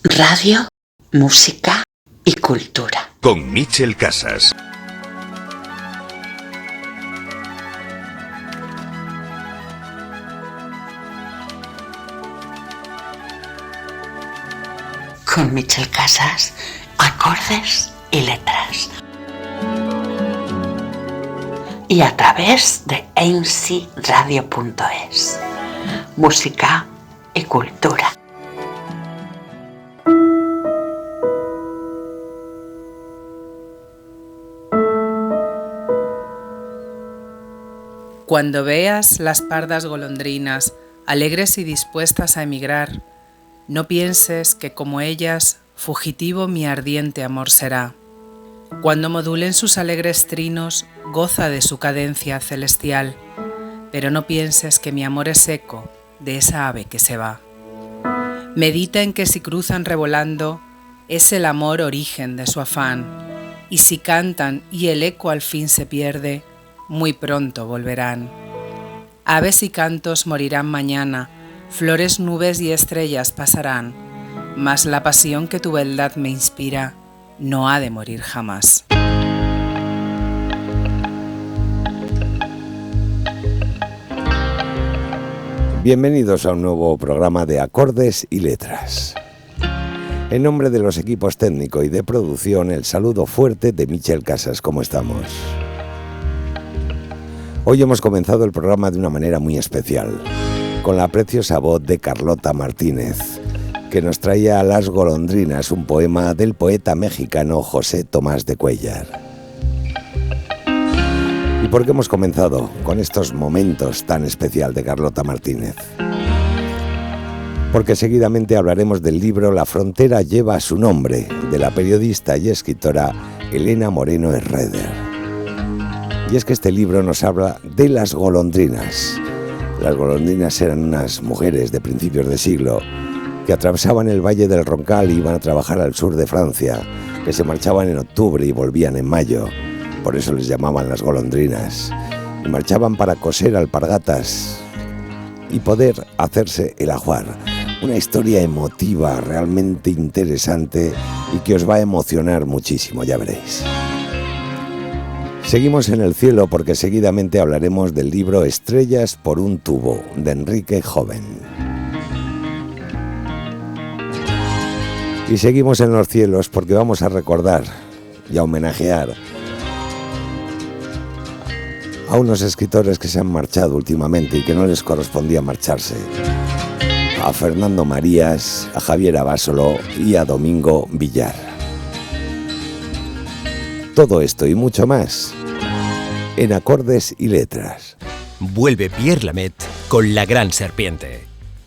Radio, música y cultura. Con Mitchell Casas. Con Mitchell Casas, acordes y letras. Y a través de AMCradio.es. Música y cultura. Cuando veas las pardas golondrinas, alegres y dispuestas a emigrar, no pienses que como ellas, fugitivo mi ardiente amor será. Cuando modulen sus alegres trinos, goza de su cadencia celestial, pero no pienses que mi amor es eco de esa ave que se va. Medita en que si cruzan revolando, es el amor origen de su afán, y si cantan y el eco al fin se pierde, muy pronto volverán. Aves y cantos morirán mañana, flores, nubes y estrellas pasarán, mas la pasión que tu beldad me inspira no ha de morir jamás. Bienvenidos a un nuevo programa de Acordes y Letras. En nombre de los equipos técnico y de producción, el saludo fuerte de Mitchell Casas. ¿Cómo estamos? Hoy hemos comenzado el programa de una manera muy especial, con la preciosa voz de Carlota Martínez, que nos traía Las golondrinas, un poema del poeta mexicano José Tomás de Cuéllar. ¿Y por qué hemos comenzado con estos momentos tan especial de Carlota Martínez? Porque seguidamente hablaremos del libro La frontera lleva su nombre, de la periodista y escritora Elena Moreno Herreder. Y es que este libro nos habla de las golondrinas. Las golondrinas eran unas mujeres de principios de siglo que atravesaban el Valle del Roncal y iban a trabajar al sur de Francia, que se marchaban en octubre y volvían en mayo. Por eso les llamaban las golondrinas. Y marchaban para coser alpargatas y poder hacerse el ajuar. Una historia emotiva, realmente interesante y que os va a emocionar muchísimo, ya veréis. Seguimos en el cielo porque seguidamente hablaremos del libro Estrellas por un tubo, de Enrique Joven. Y seguimos en los cielos porque vamos a recordar y a homenajear a unos escritores que se han marchado últimamente y que no les correspondía marcharse. A Fernando Marías, a Javier Abasolo y a Domingo Villar. Todo esto y mucho más en Acordes y Letras. Vuelve Pierre Lameth con La gran serpiente.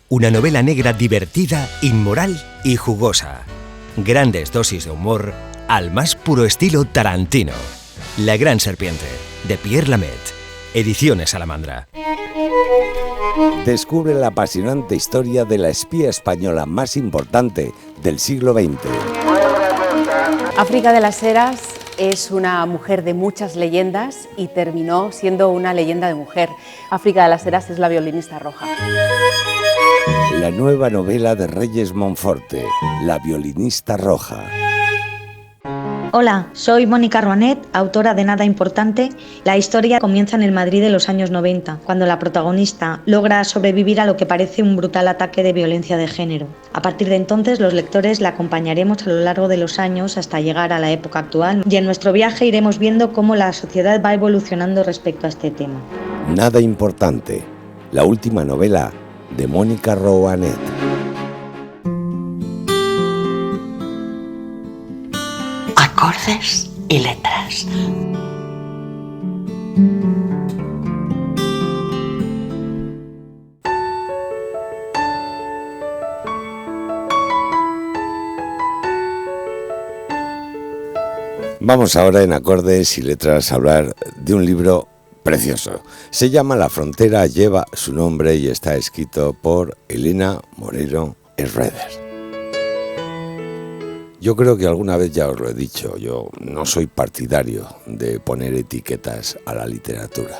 Una novela negra divertida, inmoral y jugosa. Grandes dosis de humor al más puro estilo Tarantino. La gran serpiente, de Pierre Lameth. Ediciones Salamandra. Descubre la apasionante historia de la espía española más importante del siglo XX. África de las Heras es una mujer de muchas leyendas y terminó siendo una leyenda de mujer. África de las Heras es la violinista roja. La nueva novela de Reyes Monforte, La violinista roja. Hola, soy Mónica Roanet, autora de Nada Importante. La historia comienza en el Madrid de los años 90, cuando la protagonista logra sobrevivir a lo que parece un brutal ataque de violencia de género. A partir de entonces, los lectores la acompañaremos a lo largo de los años hasta llegar a la época actual, y en nuestro viaje iremos viendo cómo la sociedad va evolucionando respecto a este tema. Nada Importante, la última novela de Mónica Roanet. Acordes y letras. Vamos ahora en Acordes y Letras a hablar de un libro precioso. Se llama La frontera lleva su nombre y está escrito por Elena Moreno Herreder. Yo creo que alguna vez ya os lo he dicho, yo no soy partidario de poner etiquetas a la literatura.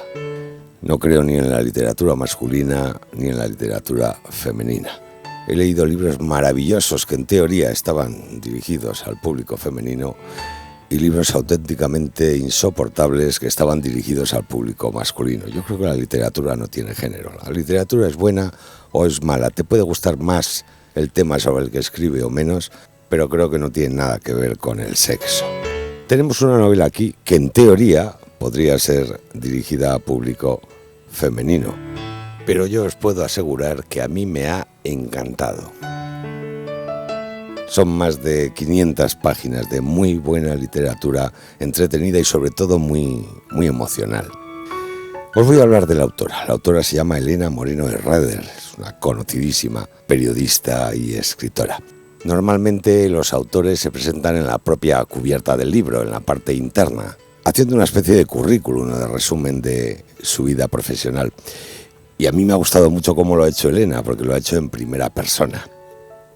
No creo ni en la literatura masculina ni en la literatura femenina. He leído libros maravillosos que en teoría estaban dirigidos al público femenino y libros auténticamente insoportables que estaban dirigidos al público masculino. Yo creo que la literatura no tiene género. La literatura es buena o es mala. Te puede gustar más el tema sobre el que escribe o menos, pero creo que no tiene nada que ver con el sexo. Tenemos una novela aquí que en teoría podría ser dirigida a público femenino, pero yo os puedo asegurar que a mí me ha encantado. Son más de 500 páginas de muy buena literatura, entretenida y sobre todo muy emocional. Os voy a hablar de la autora. La autora se llama Elena Moreno Herreder, es una conocidísima periodista y escritora. Normalmente los autores se presentan en la propia cubierta del libro, en la parte interna, haciendo una especie de currículum, de resumen de su vida profesional. Y a mí me ha gustado mucho cómo lo ha hecho Elena, porque lo ha hecho en primera persona.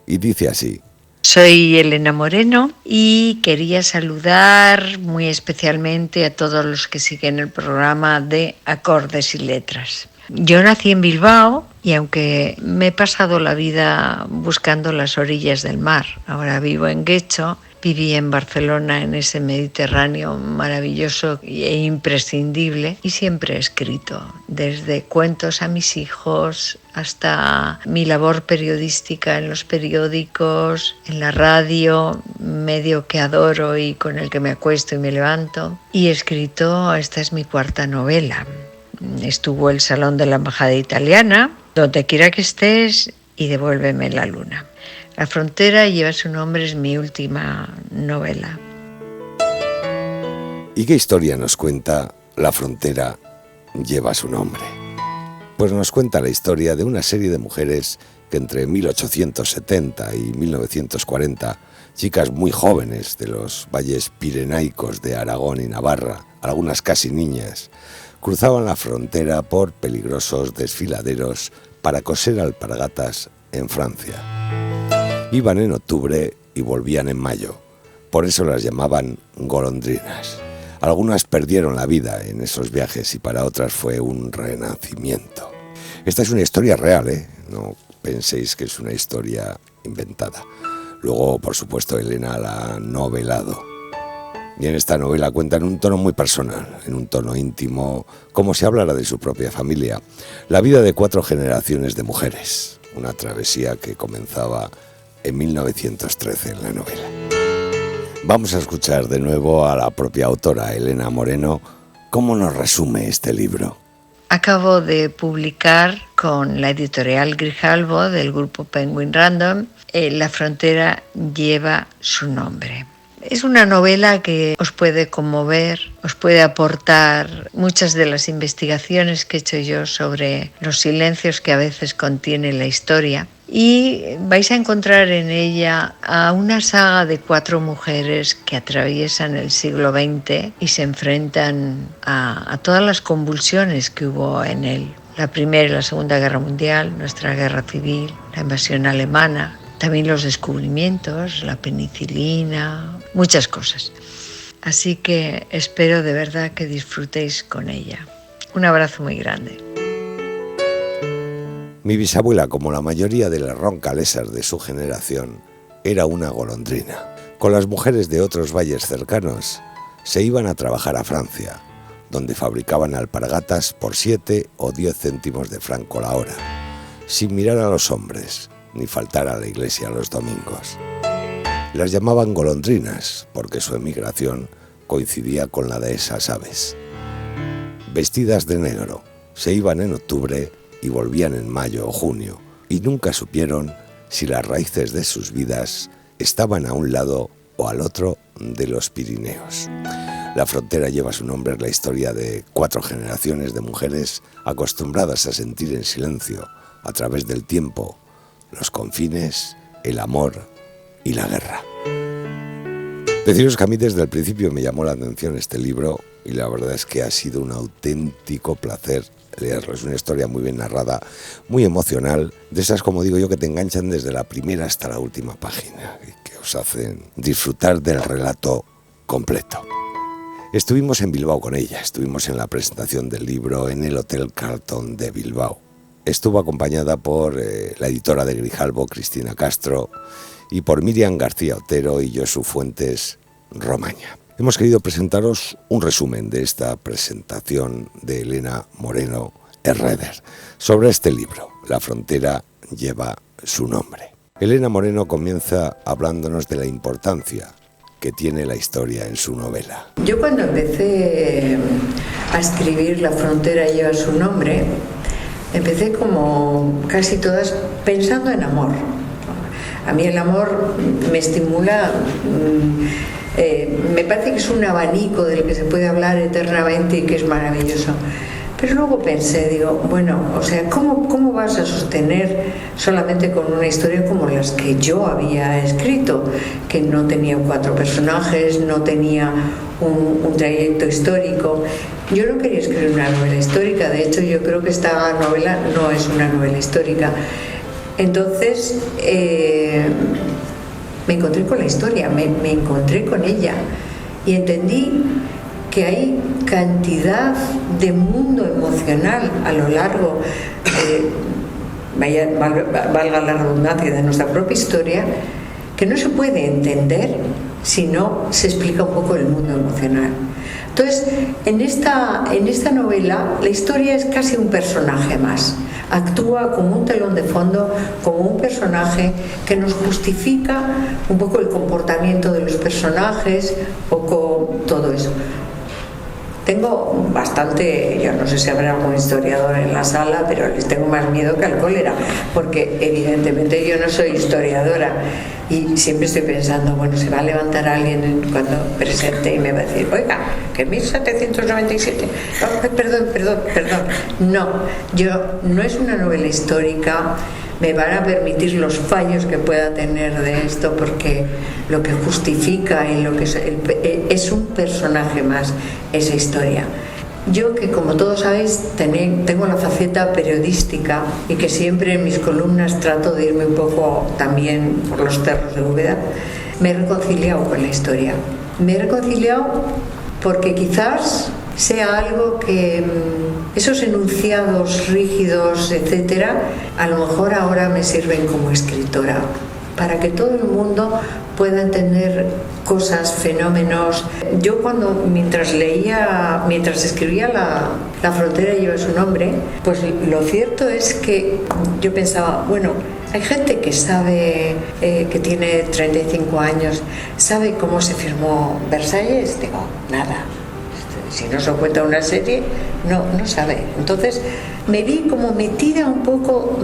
Y dice así: soy Elena Moreno y quería saludar muy especialmente a todos los que siguen el programa de Acordes y Letras. Yo nací en Bilbao y aunque me he pasado la vida buscando las orillas del mar, ahora vivo en Guecho, viví en Barcelona en ese Mediterráneo maravilloso e imprescindible y siempre he escrito, desde cuentos a mis hijos hasta mi labor periodística en los periódicos, en la radio, medio que adoro y con el que me acuesto y me levanto. Y he escrito, esta es mi cuarta novela. Estuvo El Salón de la Embajada Italiana, Donde quiera que estés y Devuélveme la luna. La frontera lleva su nombre, es mi última novela. ¿Y qué historia nos cuenta La frontera lleva su nombre? Pues nos cuenta la historia de una serie de mujeres que entre 1870 y 1940, chicas muy jóvenes de los valles pirenaicos de Aragón y Navarra, algunas casi niñas, cruzaban la frontera por peligrosos desfiladeros para coser alpargatas en Francia. Iban en octubre y volvían en mayo, por eso las llamaban golondrinas. Algunas perdieron la vida en esos viajes y para otras fue un renacimiento. Esta es una historia real, ¿eh? No penséis que es una historia inventada. Luego, por supuesto, Elena la ha novelado. Y en esta novela cuenta en un tono muy personal, en un tono íntimo, como si hablara de su propia familia, la vida de 4 generaciones de mujeres, una travesía que comenzaba en 1913 en la novela. Vamos a escuchar de nuevo a la propia autora, Elena Moreno, cómo nos resume este libro. Acabo de publicar con la editorial Grijalbo del grupo Penguin Random, La frontera lleva su nombre. Es una novela que os puede conmover, os puede aportar muchas de las investigaciones que he hecho yo sobre los silencios que a veces contiene la historia. Y vais a encontrar en ella a una saga de 4 mujeres que atraviesan el siglo XX y se enfrentan a todas las convulsiones que hubo en él. La Primera y la Segunda Guerra Mundial, nuestra guerra civil, la invasión alemana, también los descubrimientos, la penicilina, muchas cosas. Así que espero de verdad que disfrutéis con ella. Un abrazo muy grande. Mi bisabuela, como la mayoría de las roncalesas de su generación, era una golondrina. Con las mujeres de otros valles cercanos, se iban a trabajar a Francia, donde fabricaban alpargatas por 7 o 10 céntimos de franco la hora, sin mirar a los hombres, ni faltar a la iglesia los domingos. Las llamaban golondrinas porque su emigración coincidía con la de esas aves. Vestidas de negro, se iban en octubre y volvían en mayo o junio, y nunca supieron si las raíces de sus vidas estaban a un lado o al otro de los Pirineos. La frontera lleva su nombre, es la historia de 4 generaciones de mujeres acostumbradas a sentir en silencio, a través del tiempo, los confines, el amor y la guerra. Deciros que a mí desde el principio me llamó la atención este libro y la verdad es que ha sido un auténtico placer leerlo. Es una historia muy bien narrada, muy emocional, de esas, como digo yo, que te enganchan desde la primera hasta la última página y que os hacen disfrutar del relato completo. Estuvimos en Bilbao con ella, estuvimos en la presentación del libro en el Hotel Carlton de Bilbao. estuvo acompañada por la editora de Grijalbo, Cristina Castro, y por Miriam García Otero y Josu Fuentes Romaña. Hemos querido presentaros un resumen de esta presentación de Elena Moreno Herreder sobre este libro, La frontera lleva su nombre. Elena Moreno comienza hablándonos de la importancia que tiene la historia en su novela. Yo cuando empecé a escribir La frontera lleva su nombre, empecé como casi todas pensando en amor. A mí el amor me estimula, me parece que es un abanico del que se puede hablar eternamente y que es maravilloso. Pero luego pensé, digo, bueno, o sea, ¿cómo vas a sostener solamente con una historia como las que yo había escrito? Que no tenía 4 personajes, no tenía un trayecto histórico. Yo no quería escribir una novela histórica, de hecho yo creo que esta novela no es una novela histórica. Entonces me encontré con la historia, me encontré con ella y entendí que hay cantidad de mundo emocional a lo largo, valga la redundancia, de nuestra propia historia, que no se puede entender si no se explica un poco el mundo emocional. Entonces, en esta novela, la historia es casi un personaje más. Actúa como un telón de fondo, como un personaje que nos justifica un poco el comportamiento de los personajes, un poco todo eso. Tengo bastante, yo no sé si habrá algún historiador en la sala, pero les tengo más miedo que al cólera, porque evidentemente yo no soy historiadora y siempre estoy pensando, bueno, se va a levantar alguien cuando presente y me va a decir, oiga, que 1797, perdón, no es una novela histórica. Me van a permitir los fallos que pueda tener de esto, porque lo que justifica y lo que es un personaje más esa historia. Yo, que como todos sabéis tengo la faceta periodística y que siempre en mis columnas trato de irme un poco también por los cerros de Úbeda, me he reconciliado con la historia. Me he reconciliado porque quizás sea algo que esos enunciados rígidos, etcétera, a lo mejor ahora me sirven como escritora, para que todo el mundo pueda entender cosas, fenómenos. Yo mientras escribía La frontera lleva su nombre, pues lo cierto es que yo pensaba, bueno, hay gente que sabe, que tiene 35 años, sabe cómo se firmó Versalles. Digo, nada. Si no se cuenta una serie, no sabe. Entonces me vi como metida un poco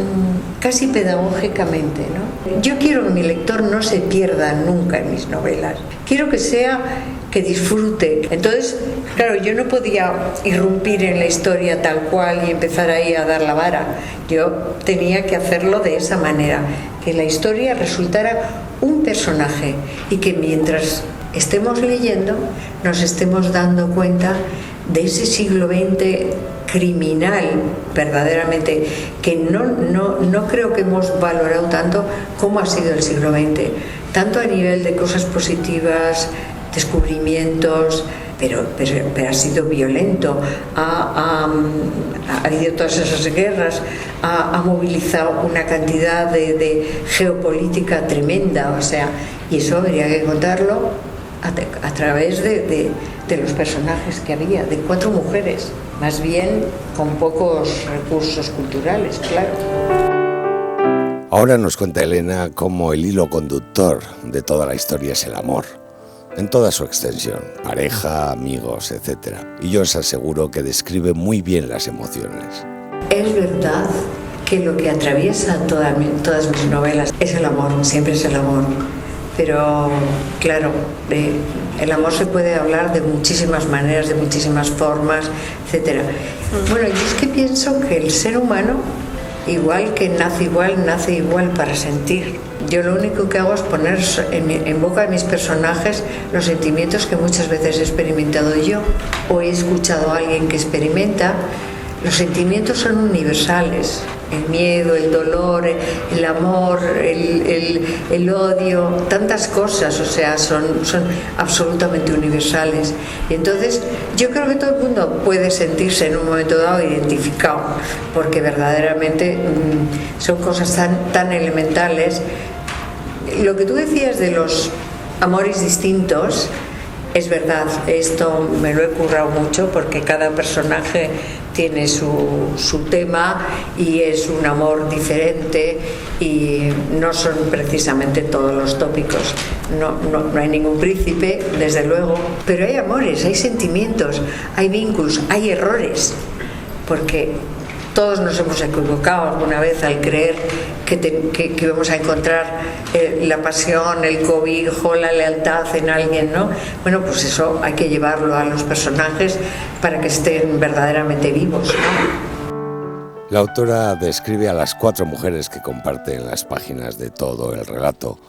casi pedagógicamente, ¿no? Yo quiero que mi lector no se pierda nunca en mis novelas. Quiero que disfrute. Entonces, claro, yo no podía irrumpir en la historia tal cual y empezar ahí a dar la vara. Yo tenía que hacerlo de esa manera, que la historia resultara un personaje y que mientras estemos leyendo, nos estemos dando cuenta de ese siglo XX criminal, verdaderamente, que no creo que hemos valorado tanto como ha sido el siglo XX, tanto a nivel de cosas positivas, descubrimientos, pero ha sido violento, ha habido todas esas guerras, ha movilizado una cantidad de geopolítica tremenda, o sea, y eso habría que contarlo a través de los personajes que había, de 4 mujeres, más bien con pocos recursos culturales, claro. Ahora nos cuenta Elena cómo el hilo conductor de toda la historia es el amor, en toda su extensión, pareja, amigos, etc. Y yo os aseguro que describe muy bien las emociones. Es verdad que lo que atraviesa todas mis novelas es el amor, siempre es el amor. Pero, claro, el amor se puede hablar de muchísimas maneras, de muchísimas formas, etc. Bueno, yo es que pienso que el ser humano, igual que nace igual para sentir. Yo lo único que hago es poner en boca de mis personajes los sentimientos que muchas veces he experimentado yo o he escuchado a alguien que experimenta. Los sentimientos son universales. el miedo, el dolor, el amor, el odio, tantas cosas, o sea, son absolutamente universales. Y entonces yo creo que todo el mundo puede sentirse en un momento dado identificado, porque verdaderamente son cosas tan elementales. Lo que tú decías de los amores distintos, es verdad, esto me lo he currado mucho porque cada personaje tiene su tema y es un amor diferente y no son precisamente todos los tópicos. No hay ningún príncipe, desde luego, pero hay amores, hay sentimientos, hay vínculos, hay errores, porque todos nos hemos equivocado alguna vez al creer que vamos a encontrar la pasión, el cobijo, la lealtad en alguien, ¿no? Bueno, pues eso hay que llevarlo a los personajes para que estén verdaderamente vivos, ¿no? La autora describe a las 4 mujeres que comparten las páginas de todo el relato,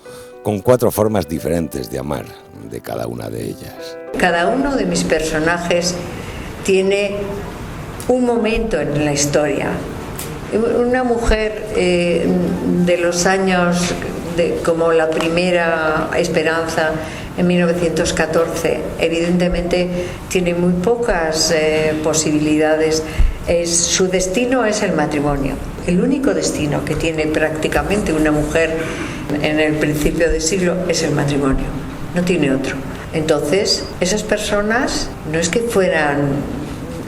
con 4 formas diferentes de amar de cada una de ellas. Cada uno de mis personajes tiene un momento en la historia. Una mujer de los años como la primera Esperanza en 1914, evidentemente tiene muy pocas posibilidades. Su destino es el matrimonio, el único destino que tiene prácticamente una mujer en el principio del siglo es el matrimonio, no tiene otro. Entonces, esas personas no es que fueran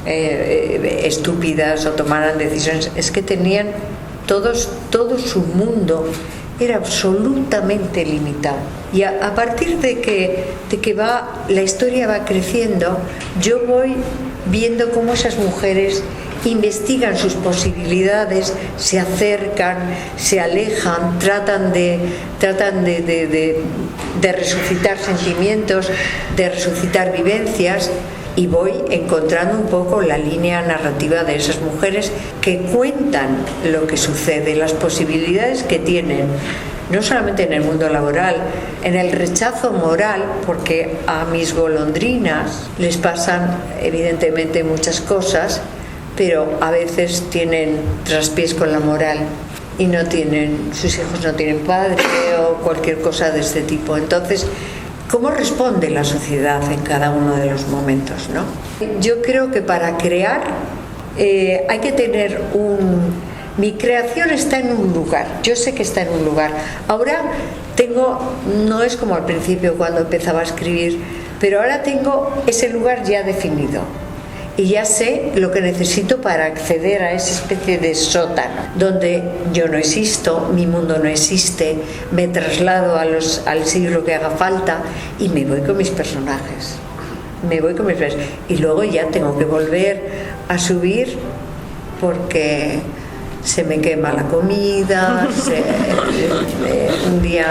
estúpidas o tomaran decisiones, es que tenían todo su mundo era absolutamente limitado, y a partir de que la historia va creciendo, yo voy viendo cómo esas mujeres investigan sus posibilidades, se acercan, se alejan, tratan de resucitar sentimientos, de resucitar vivencias, y voy encontrando un poco la línea narrativa de esas mujeres que cuentan lo que sucede, las posibilidades que tienen, no solamente en el mundo laboral, en el rechazo moral, porque a mis golondrinas les pasan evidentemente muchas cosas, pero a veces tienen traspiés con la moral y sus hijos no tienen padre o cualquier cosa de este tipo. Entonces, ¿cómo responde la sociedad en cada uno de los momentos, ¿no? Yo creo que para crear hay que tener mi creación está en un lugar, yo sé que está en un lugar. Ahora no es como al principio cuando empezaba a escribir, pero ahora tengo ese lugar ya definido. Y ya sé lo que necesito para acceder a esa especie de sótano, donde yo no existo, mi mundo no existe, me traslado al siglo que haga falta y me voy con mis personajes. Y luego ya tengo que volver a subir porque se me quema la comida, un día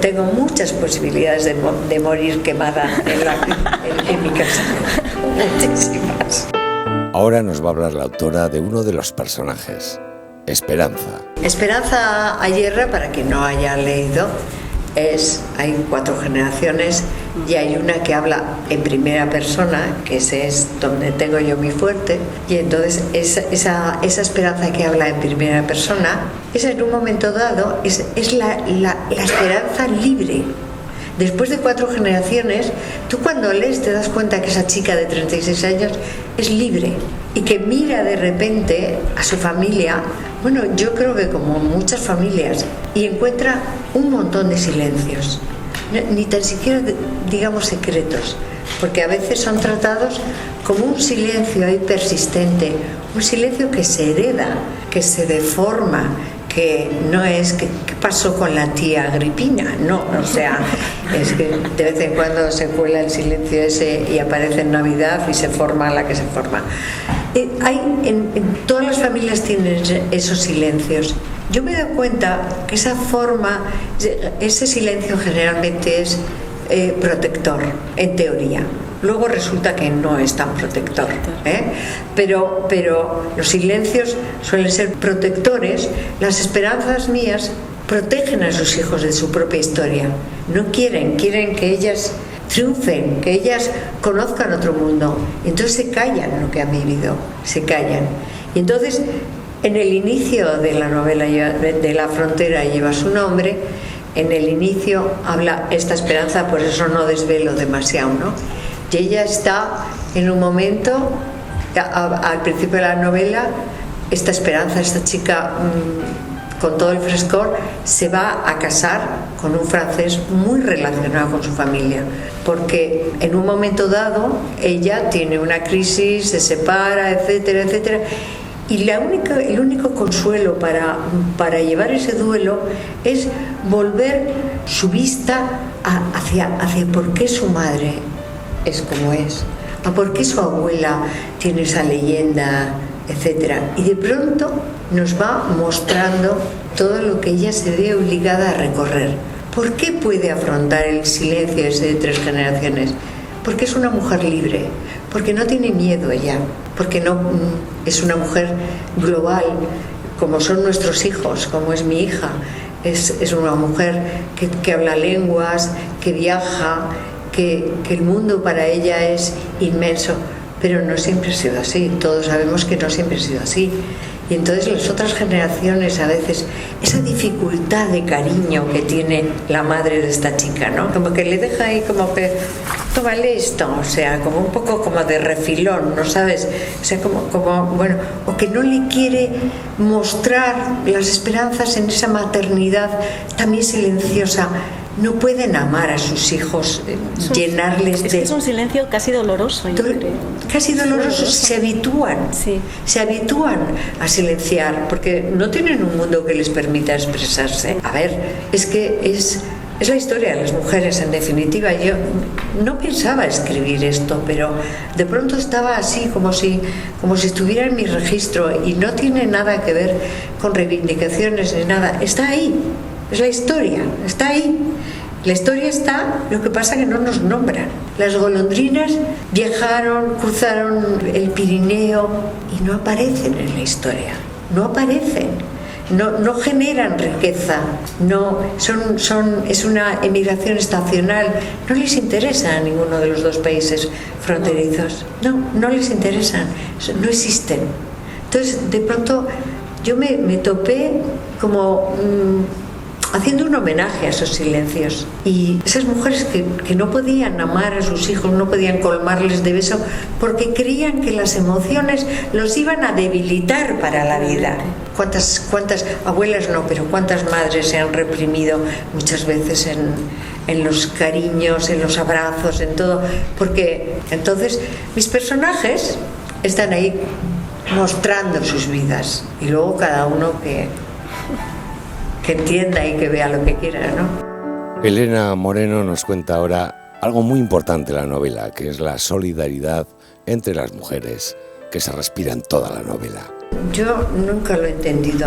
tengo muchas posibilidades de morir quemada en mi casa. Muchísimas. Ahora nos va a hablar la autora de uno de los personajes, Esperanza. Esperanza Ayerra, para quien no haya leído, hay 4 generaciones y hay una que habla en primera persona, que ese es donde tengo yo mi fuerte, y entonces esa Esperanza que habla en primera persona, esa en un momento dado es la esperanza libre. Después de 4 generaciones, tú cuando lees te das cuenta que esa chica de 36 años es libre y que mira de repente a su familia, bueno, yo creo que como muchas familias, y encuentra un montón de silencios, ni tan siquiera digamos secretos, porque a veces son tratados como un silencio ahí persistente, un silencio que se hereda, que se deforma, que no es ¿qué pasó con la tía Agripina? No, o sea, es que de vez en cuando se cuela el silencio ese y aparece en Navidad y se forma la que se forma. Todas las familias tienen esos silencios. Yo me doy cuenta que ese silencio generalmente es protector, en teoría. Luego resulta que no es tan protector, pero los silencios suelen ser protectores. Las esperanzas mías protegen a sus hijos de su propia historia. No quieren que ellas triunfen, que ellas conozcan otro mundo. Entonces se callan lo que han vivido, se callan. Y entonces En el inicio de la novela de La frontera lleva su nombre, en el inicio habla esta esperanza, por eso no desvelo demasiado, ¿no? Y ella está en un momento, al principio de la novela, esta esperanza, esta chica con todo el frescor, se va a casar con un francés muy relacionado con su familia, porque en un momento dado ella tiene una crisis, se separa, etcétera, etcétera, y el único consuelo para llevar ese duelo es volver su vista hacia por qué su madre es como es, a por qué su abuela tiene esa leyenda, etcétera. Y de pronto nos va mostrando todo lo que ella se ve obligada a recorrer. ¿Por qué puede afrontar el silencio ese de 3 generaciones? Porque es una mujer libre, porque no tiene miedo ella, porque no es una mujer global, como son nuestros hijos, como es mi hija. Es una mujer que habla lenguas, que viaja, que el mundo para ella es inmenso, pero no siempre ha sido así. Todos sabemos que no siempre ha sido así. Y entonces las otras generaciones, a veces, esa dificultad de cariño que tiene la madre de esta chica, ¿no? Como que le deja ahí como que, tómale esto, o sea, como un poco como de refilón, ¿no sabes? O sea, como bueno, o que no le quiere mostrar las esperanzas en esa maternidad también silenciosa. No pueden amar a sus hijos, llenarles de... Es un silencio casi doloroso, yo creo. Casi doloroso, se habitúan. Sí. Se habitúan a silenciar, porque no tienen un mundo que les permita expresarse. A ver, es que es la historia de las mujeres, en definitiva. Yo no pensaba escribir esto, pero de pronto estaba así, como si estuviera en mi registro, y no tiene nada que ver con reivindicaciones ni nada. Está ahí. Es la historia, está ahí. La historia está, lo que pasa que no nos nombran. Las golondrinas viajaron, cruzaron el Pirineo y no aparecen en la historia. No aparecen. No generan riqueza. Es una emigración estacional. No les interesa a ninguno de los dos países fronterizos. No les interesan. No existen. Entonces, de pronto, yo me topé como... haciendo un homenaje a esos silencios, y esas mujeres que no podían amar a sus hijos, no podían colmarles de beso porque creían que las emociones los iban a debilitar para la vida. ¿Cuántas abuelas no, pero cuántas madres se han reprimido muchas veces en los cariños, en los abrazos, en todo? Porque entonces mis personajes están ahí mostrando sus vidas, y luego cada uno que entienda y que vea lo que quiera, ¿no? Elena Moreno nos cuenta ahora algo muy importante en la novela, que es la solidaridad entre las mujeres, que se respira en toda la novela. Yo nunca lo he entendido,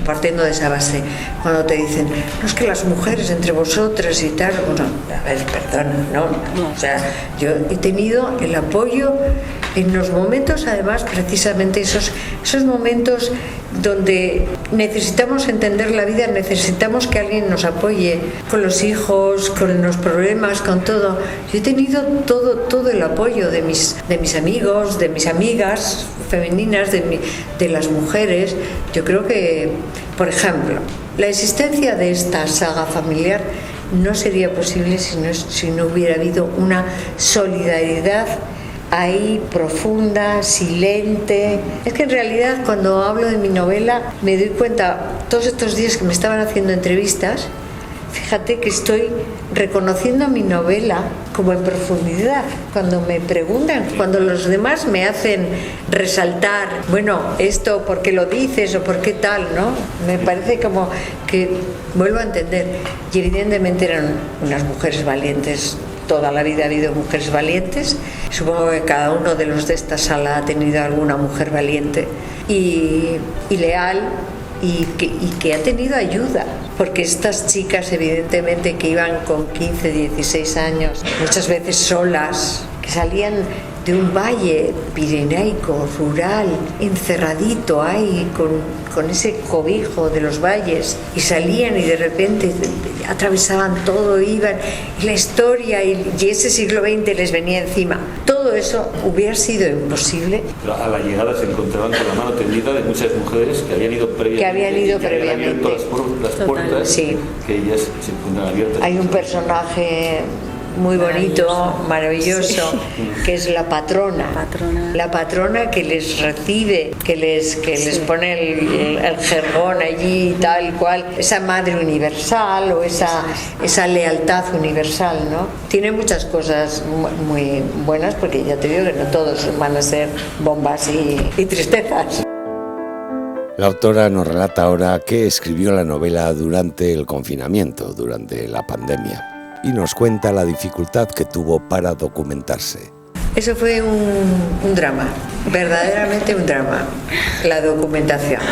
partiendo de esa base, cuando te dicen, no es que las mujeres entre vosotras y tal, bueno, a ver, perdón, no, o sea, yo he tenido el apoyo en los momentos, además, precisamente esos momentos donde necesitamos entender la vida, necesitamos que alguien nos apoye con los hijos, con los problemas, con todo. Yo he tenido todo el apoyo de mis amigos, de mis amigas femeninas, de las mujeres. Yo creo que, por ejemplo, la existencia de esta saga familiar no sería posible si no hubiera habido una solidaridad ahí profunda, silente. Es que en realidad cuando hablo de mi novela me doy cuenta, todos estos días que me estaban haciendo entrevistas, fíjate que estoy reconociendo mi novela como en profundidad. Cuando me preguntan, cuando los demás me hacen resaltar, bueno, esto, ¿por qué lo dices? O ¿por qué tal? ¿No? Me parece como que vuelvo a entender. Y evidentemente eran unas mujeres valientes. Toda la vida ha habido mujeres valientes. Supongo que cada uno de los de esta sala ha tenido alguna mujer valiente y leal, y que ha tenido ayuda, porque estas chicas evidentemente que iban con 15, 16 años, muchas veces solas, que salían de un valle pirenaico, rural, encerradito ahí, con ese cobijo de los valles, y salían y de repente atravesaban todo, iban, y la historia y ese siglo XX les venía encima. Todo eso hubiera sido imposible. A la llegada se encontraban con la mano tendida de muchas mujeres que habían ido previamente. Habían abierto las puertas, sí, que ellas se encontraban abiertas. Hay un personaje muy bonito, maravilloso, sí, que es la patrona. La patrona que les recibe, que les pone el jergón allí, tal cual, esa madre universal o esa lealtad universal, ¿no? Tiene muchas cosas muy buenas, porque ya te digo que no todos van a ser bombas y tristezas. La autora nos relata ahora que escribió la novela durante el confinamiento, durante la pandemia, y nos cuenta la dificultad que tuvo para documentarse. Eso fue un drama, verdaderamente un drama, la documentación.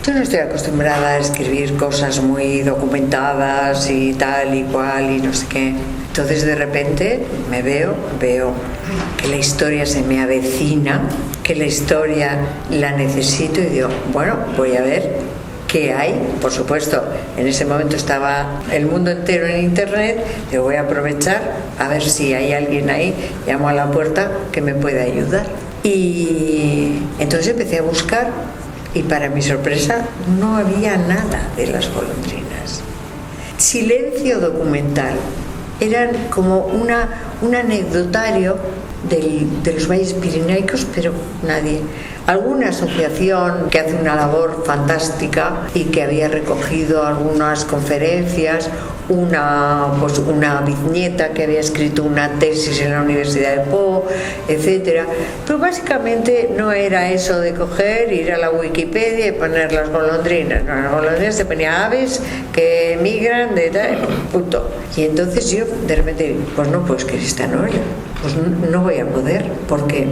Yo no estoy acostumbrada a escribir cosas muy documentadas y tal y cual y no sé qué. Entonces de repente me veo que la historia se me avecina, que la historia la necesito y digo, bueno, voy a ver qué hay. Por supuesto, en ese momento estaba el mundo entero en internet, digo, voy a aprovechar a ver si hay alguien ahí, llamo a la puerta que me pueda ayudar. Y entonces empecé a buscar y para mi sorpresa no había nada de las golondrinas. Silencio documental. Eran como un anecdotario de los valles pirenaicos, pero nadie. Alguna asociación que hace una labor fantástica y que había recogido algunas conferencias, una biznieta que había escrito una tesis en la Universidad de Po, etc. Pero básicamente no era eso de coger, ir a la Wikipedia y poner las golondrinas. No, las golondrinas se ponía aves que migran de tal, punto. Y entonces yo de repente, pues no puedo escribir esta novela, pues no voy a poder, porque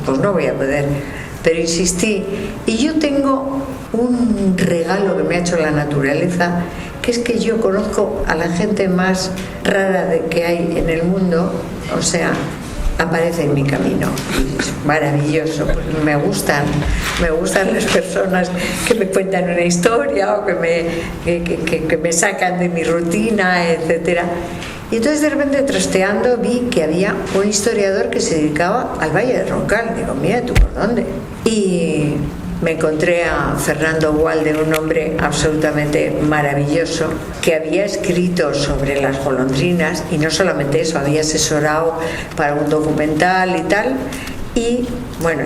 pues no voy a poder. Pero insistí, y yo tengo un regalo que me ha hecho la naturaleza, que es que yo conozco a la gente más rara que hay en el mundo, o sea, aparece en mi camino. Es maravilloso, pues me gustan las personas que me cuentan una historia o que me sacan de mi rutina, etcétera. Y entonces de repente trasteando vi que había un historiador que se dedicaba al Valle de Roncal. Digo, mira tú por dónde. Y me encontré a Fernando Walde, un hombre absolutamente maravilloso, que había escrito sobre las golondrinas, y no solamente eso, había asesorado para un documental y tal. Y bueno,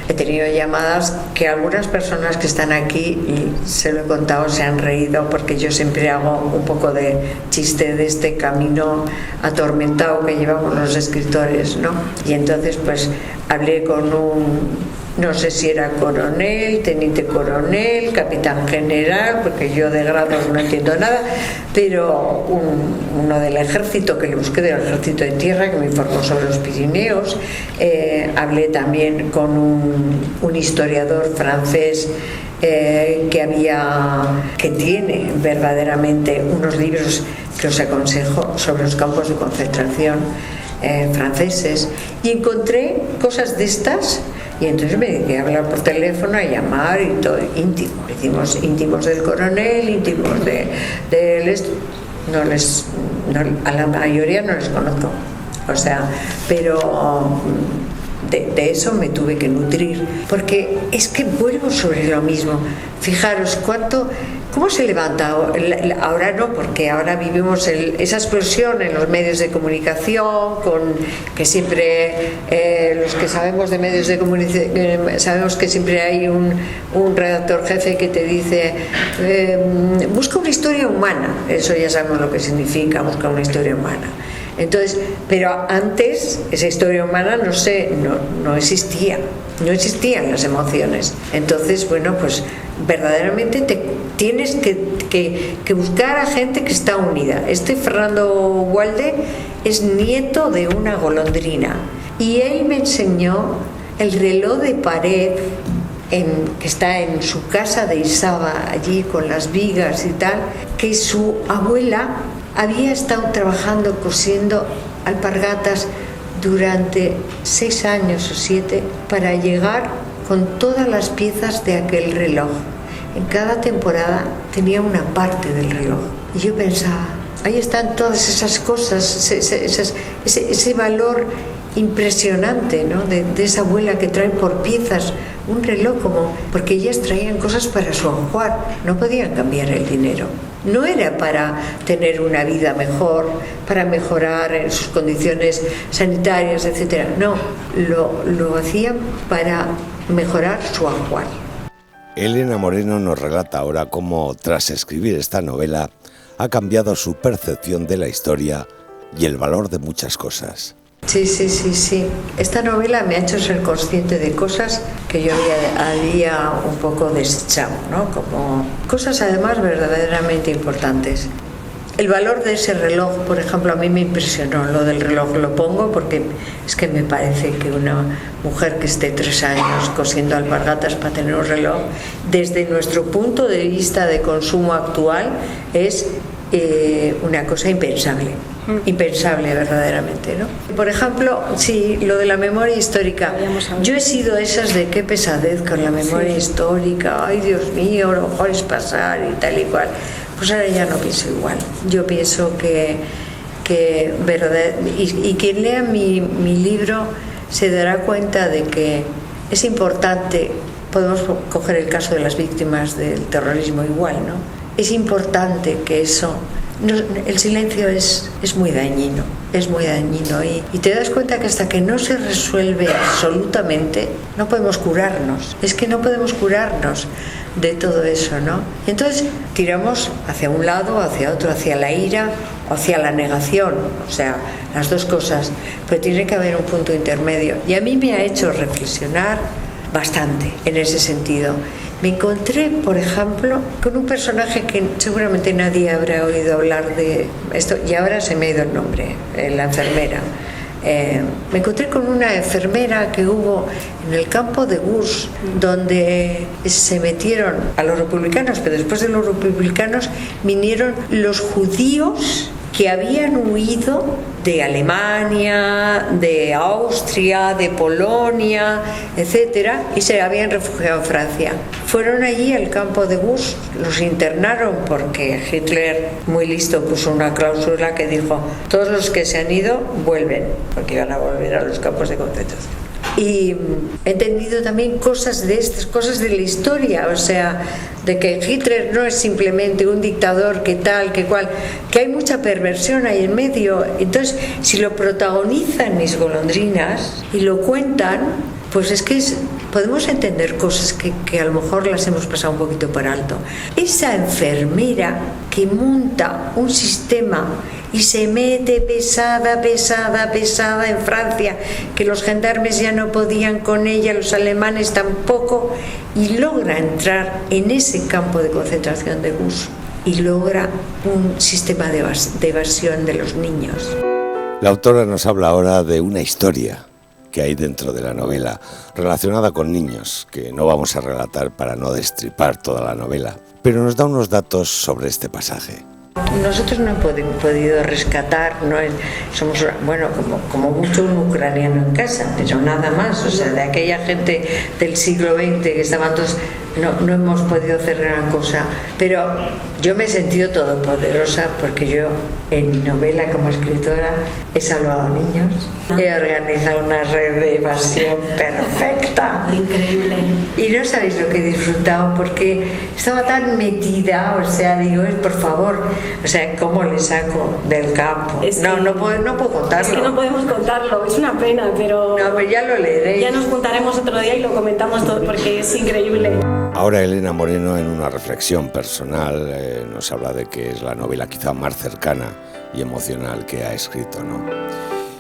he tenido llamadas que algunas personas que están aquí, y se lo he contado, se han reído, porque yo siempre hago un poco de chiste de este camino atormentado que llevamos los escritores, ¿no? Y entonces pues hablé con no sé si era coronel, teniente coronel, capitán general, porque yo de grados no entiendo nada, pero uno del ejército, que le busqué del ejército de tierra, que me informó sobre los Pirineos. Hablé también con un historiador francés que tiene verdaderamente unos libros que os aconsejo sobre los campos de concentración franceses, y encontré cosas de estas. Y entonces me dediqué a hablar por teléfono, a llamar y todo, íntimo. Decimos íntimos del coronel, íntimos a la mayoría no les conozco. O sea, pero de eso me tuve que nutrir, porque es que vuelvo sobre lo mismo. Fijaros cómo se levanta ahora, no, porque ahora vivimos esa explosión en los medios de comunicación, que siempre los que sabemos de medios de comunicación sabemos que siempre hay un redactor jefe que te dice busca una historia humana. Eso ya sabemos lo que significa, busca una historia humana. Entonces, pero antes esa historia humana no existía, no existían las emociones. Entonces, bueno, pues verdaderamente tienes que buscar a gente que está unida. Fernando Walde es nieto de una golondrina, y él me enseñó el reloj de pared que está en su casa de Isaba, allí con las vigas y tal, que su abuela había estado trabajando cosiendo alpargatas durante 6 años o 7 para llegar con todas las piezas de aquel reloj. En cada temporada tenía una parte del reloj. Y yo pensaba, ahí están todas esas cosas, ese valor impresionante, ¿no? de esa abuela que trae por piezas un reloj, porque ellas traían cosas para su ajuar, no podían cambiar el dinero. No era para tener una vida mejor, para mejorar en sus condiciones sanitarias, etc. No, lo hacían para mejorar su ajuar. Elena Moreno nos relata ahora cómo, tras escribir esta novela, ha cambiado su percepción de la historia y el valor de muchas cosas. Sí. Esta novela me ha hecho ser consciente de cosas que yo había un poco desechado, ¿no? Como cosas además verdaderamente importantes. El valor de ese reloj, por ejemplo, a mí me impresionó. Lo del reloj lo pongo porque es que me parece que una mujer que esté 3 años cosiendo alpargatas para tener un reloj, desde nuestro punto de vista de consumo actual, es una cosa impensable verdaderamente, ¿no? Por ejemplo, sí, lo de la memoria histórica. Yo he sido esas de qué pesadez con la memoria histórica, ay Dios mío, lo mejor es pasar y tal y cual. Pues ahora ya no pienso igual. Yo pienso que y quien lea mi libro se dará cuenta de que es importante. Podemos coger el caso de las víctimas del terrorismo igual, ¿no? Es importante que eso... el silencio es muy dañino, y te das cuenta que hasta que no se resuelve absolutamente no podemos curarnos, no podemos curarnos de todo eso, ¿no? Entonces tiramos hacia un lado, hacia otro, hacia la ira, hacia la negación, o sea, las dos cosas, pero tiene que haber un punto intermedio, y a mí me ha hecho reflexionar bastante en ese sentido. Me encontré, por ejemplo, con un personaje que seguramente nadie habrá oído hablar de esto, y ahora se me ha ido el nombre, la enfermera. Me encontré con una enfermera que hubo en el campo de Gurs, donde se metieron a los republicanos, pero después de los republicanos vinieron los judíos que habían huido de Alemania, de Austria, de Polonia, etcétera, y se habían refugiado en Francia. Fueron allí al campo de Gurs, los internaron porque Hitler, muy listo, puso una cláusula que dijo: todos los que se han ido vuelven, porque iban a volver a los campos de concentración. Y he entendido también cosas de estas, cosas de la historia, o sea, de que Hitler no es simplemente un dictador que tal, que cual, que hay mucha perversión ahí en medio. Entonces, si lo protagonizan mis golondrinas y lo cuentan, pues es que podemos entender cosas que a lo mejor las hemos pasado un poquito por alto. Esa enfermera que monta un sistema y se mete pesada en Francia, que los gendarmes ya no podían con ella, los alemanes tampoco, y logra entrar en ese campo de concentración de Gurs y logra un sistema de evasión de los niños. La autora nos habla ahora de una historia que hay dentro de la novela relacionada con niños, que no vamos a relatar para no destripar toda la novela, pero nos da unos datos sobre este pasaje. Nosotros no hemos podido rescatar, somos, bueno, como mucho un ucraniano en casa, pero nada más, o sea, de aquella gente del siglo XX que estaban todos, no hemos podido hacer gran cosa, pero yo me he sentido todopoderosa porque yo en mi novela como escritora he salvado a niños, he organizado una red de evasión perfecta, increíble, y no sabéis lo que he disfrutado porque estaba tan metida, o sea, digo, por favor, o sea, ¿cómo le saco del campo? No puedo contarlo. Es que no podemos contarlo, es una pena, pero... No, pues ya lo leeréis. Ya nos juntaremos otro día y lo comentamos todo porque es increíble. Ahora Elena Moreno, en una reflexión personal, nos habla de que es la novela quizá más cercana y emocional que ha escrito, ¿no?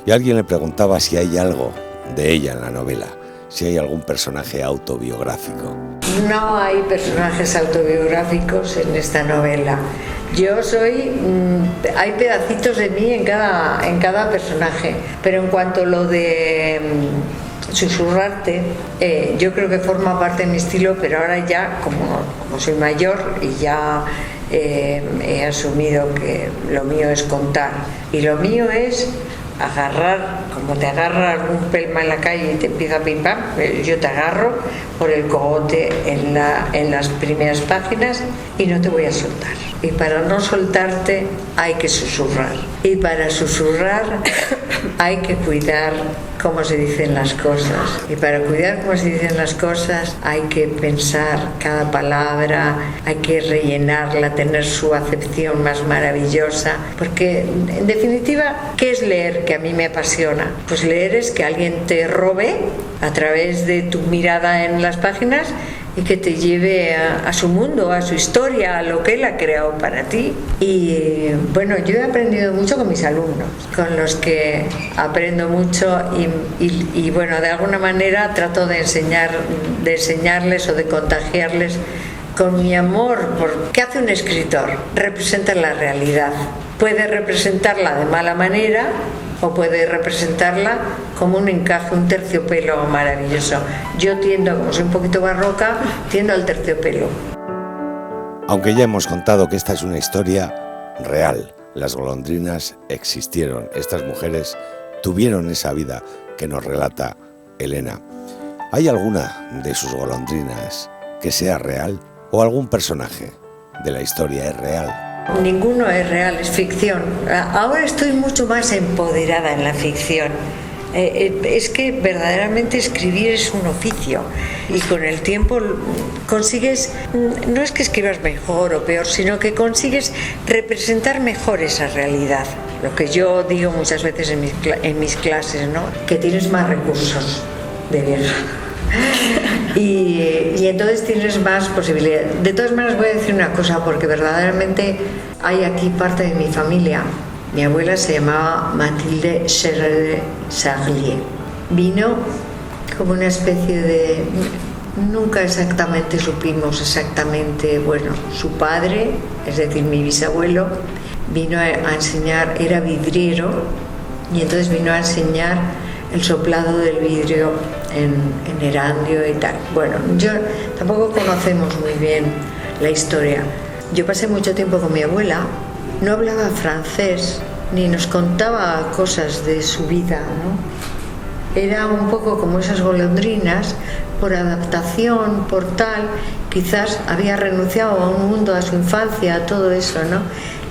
Y alguien le preguntaba si hay algo de ella en la novela, si hay algún personaje autobiográfico. No hay personajes autobiográficos en esta novela. Yo hay pedacitos de mí en cada personaje, pero en cuanto a lo de susurrarte, yo creo que forma parte de mi estilo, pero ahora ya, como soy mayor y ya he asumido que lo mío es contar, y lo mío es agarrar, como te agarra algún pelma en la calle y te empieza a pim pam, yo te agarro por el cogote en las primeras páginas y no te voy a soltar. Y para no soltarte hay que susurrar. Y para susurrar hay que cuidar cómo se dicen las cosas. Y para cuidar cómo se dicen las cosas hay que pensar cada palabra, hay que rellenarla, tener su acepción más maravillosa. Porque, en definitiva, ¿qué es leer? Que a mí me apasiona. Pues leer es que alguien te robe a través de tu mirada en las páginas y que te lleve a su mundo, a su historia, a lo que él ha creado para ti. Y bueno, yo he aprendido mucho con mis alumnos, con los que aprendo mucho y bueno, de alguna manera trato de enseñarles o de contagiarles con mi amor por ¿qué hace un escritor? Representa la realidad. Puede representarla de mala manera o puede representarla como un encaje, un terciopelo maravilloso. Yo tiendo, como soy un poquito barroca, tiendo al terciopelo. Aunque ya hemos contado que esta es una historia real, las golondrinas existieron, estas mujeres tuvieron esa vida que nos relata Elena. ¿Hay alguna de sus golondrinas que sea real o algún personaje de la historia es real? Ninguno es real, es ficción. Ahora estoy mucho más empoderada en la ficción. Es que verdaderamente escribir es un oficio y con el tiempo consigues, no es que escribas mejor o peor, sino que consigues representar mejor esa realidad. Lo que yo digo muchas veces en mis clases, ¿no? Que tienes más recursos de vieja. Y entonces tienes más posibilidades. De todas maneras voy a decir una cosa, porque verdaderamente hay aquí parte de mi familia. Mi abuela se llamaba Mathilde Charlier. Vino como una especie de... Nunca exactamente supimos bueno, su padre, es decir, mi bisabuelo, vino a enseñar, era vidriero, y entonces vino a enseñar el soplado del vidrio en Erandio y tal. Bueno, yo tampoco conocemos muy bien la historia. Yo pasé mucho tiempo con mi abuela, no hablaba francés ni nos contaba cosas de su vida, ¿no? Era un poco como esas golondrinas, por adaptación, por tal, quizás había renunciado a un mundo, a su infancia, a todo eso, ¿no?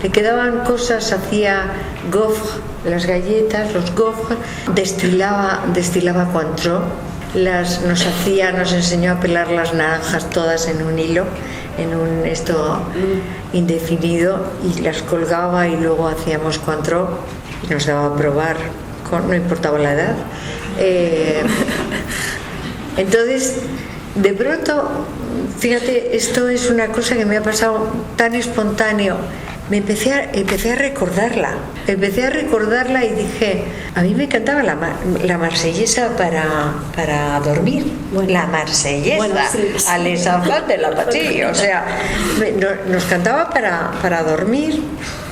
Le quedaban cosas, hacía gaufres, las galletas, los gaufres, destilaba Cointreau, nos enseñó a pelar las naranjas todas en un hilo, en un esto indefinido, y las colgaba y luego hacíamos Cointreau y nos daba a probar, no importaba la edad. Entonces, de pronto, fíjate, esto es una cosa que me ha pasado tan espontáneo. Empecé a recordarla y dije, a mí me encantaba la marsellesa para dormir, la marsellesa, bueno, sí. A les enfants de la patrie, o sea, nos cantaba para dormir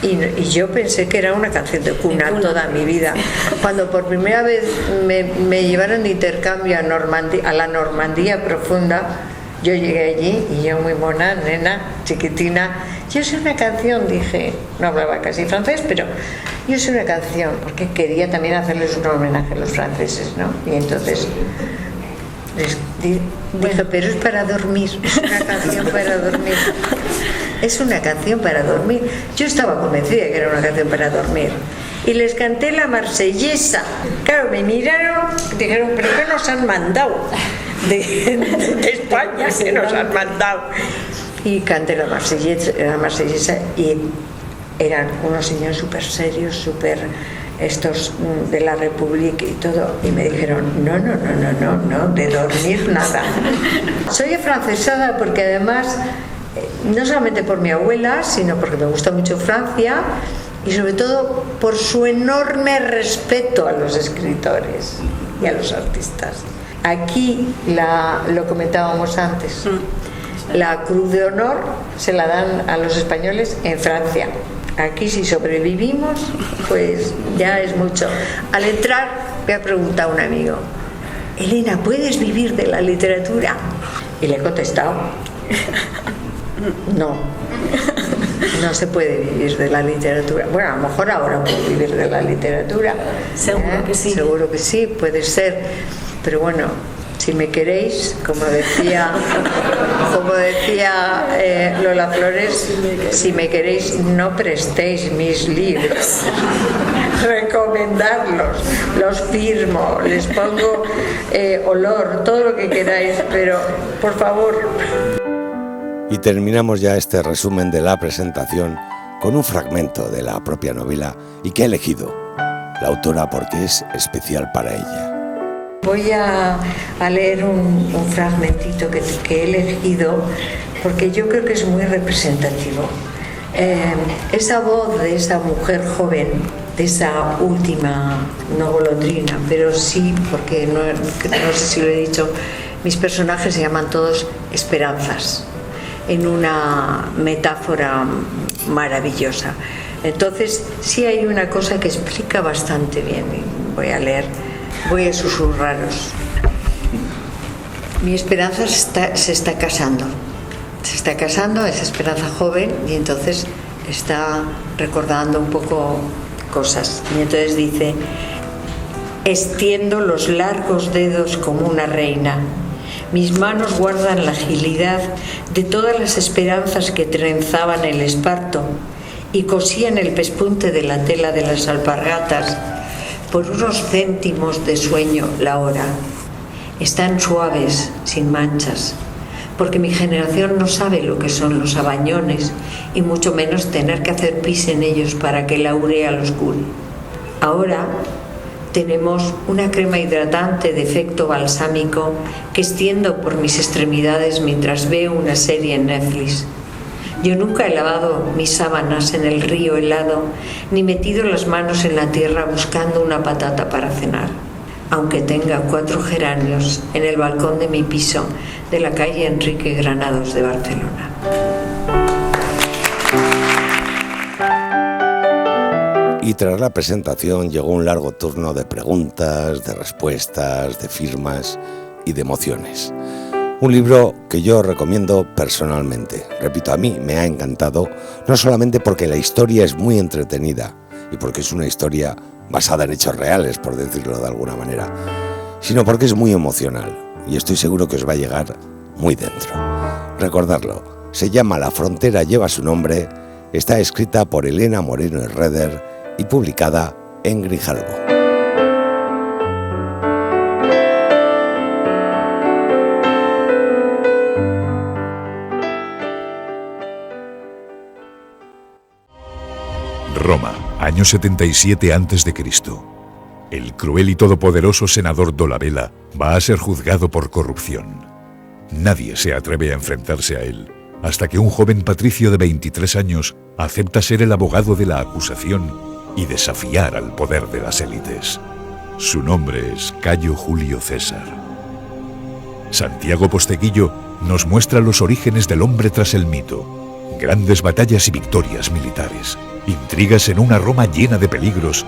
y yo pensé que era una canción de cuna toda mi vida. Cuando por primera vez me llevaron de intercambio a la Normandía profunda, yo llegué allí y yo muy mona, nena, chiquitina, yo sé una canción, dije, no hablaba casi francés, pero yo sé una canción, porque quería también hacerles un homenaje a los franceses, ¿no? Y entonces les dije, pero es para dormir, es una canción para dormir. Es una canción para dormir. Yo estaba convencida que era una canción para dormir. Y les canté la marsellesa. Claro, me miraron, dijeron, ¿pero qué nos han mandado? De España, que nos han mandado. Y canté la marsellesa y eran unos señores súper serios, súper estos de la República y todo, y me dijeron, no, de dormir nada. Soy afrancesada porque además, no solamente por mi abuela, sino porque me gusta mucho Francia y sobre todo por su enorme respeto a los escritores y a los artistas. Aquí lo comentábamos antes, la Cruz de Honor se la dan a los españoles en Francia. Aquí si sobrevivimos, pues ya es mucho. Al entrar me ha preguntado un amigo, Elena, ¿puedes vivir de la literatura? Y le he contestado, no. No se puede vivir de la literatura. Bueno, a lo mejor ahora puedo vivir de la literatura. Seguro que sí. Seguro que sí, puede ser. Pero bueno, si me queréis, como decía Lola Flores, si me queréis, no prestéis mis libros. Recomendarlos, los firmo, les pongo olor, todo lo que queráis, pero por favor. Y terminamos ya este resumen de la presentación con un fragmento de la propia novela y que ha elegido la autora porque es especial para ella. Voy a leer un fragmentito que he elegido porque yo creo que es muy representativo. Esa voz de esa mujer joven, de esa última, no golondrina, pero sí, porque no sé si lo he dicho, mis personajes se llaman todos Esperanzas, en una metáfora maravillosa. Entonces, sí hay una cosa que explica bastante bien, voy a leer, voy a susurraros. Mi Esperanza se está casando, es Esperanza joven y entonces está recordando un poco cosas. Y entonces dice: extiendo los largos dedos como una reina. Mis manos guardan la agilidad de todas las esperanzas que trenzaban el esparto y cosían el pespunte de la tela de las alpargatas por unos céntimos de sueño la hora. Están suaves, sin manchas, porque mi generación no sabe lo que son los abañones y mucho menos tener que hacer pis en ellos para que la urea los cure. Ahora tenemos una crema hidratante de efecto balsámico que extiendo por mis extremidades mientras veo una serie en Netflix. Yo nunca he lavado mis sábanas en el río helado ni metido las manos en la tierra buscando una patata para cenar, aunque tenga 4 geranios en el balcón de mi piso de la calle Enrique Granados de Barcelona. Y tras la presentación llegó un largo turno de preguntas, de respuestas, de firmas y de emociones. Un libro que yo recomiendo personalmente. Repito, a mí me ha encantado, no solamente porque la historia es muy entretenida y porque es una historia basada en hechos reales, por decirlo de alguna manera, sino porque es muy emocional y estoy seguro que os va a llegar muy dentro. Recordarlo, se llama La frontera lleva su nombre, está escrita por Elena Moreno Herreder y publicada en Grijalbo. Roma, año 77 a.C. El cruel y todopoderoso senador Dolabella va a ser juzgado por corrupción. Nadie se atreve a enfrentarse a él, hasta que un joven patricio de 23 años acepta ser el abogado de la acusación y desafiar al poder de las élites. Su nombre es Cayo Julio César. Santiago Posteguillo nos muestra los orígenes del hombre tras el mito, grandes batallas y victorias militares, intrigas en una Roma llena de peligros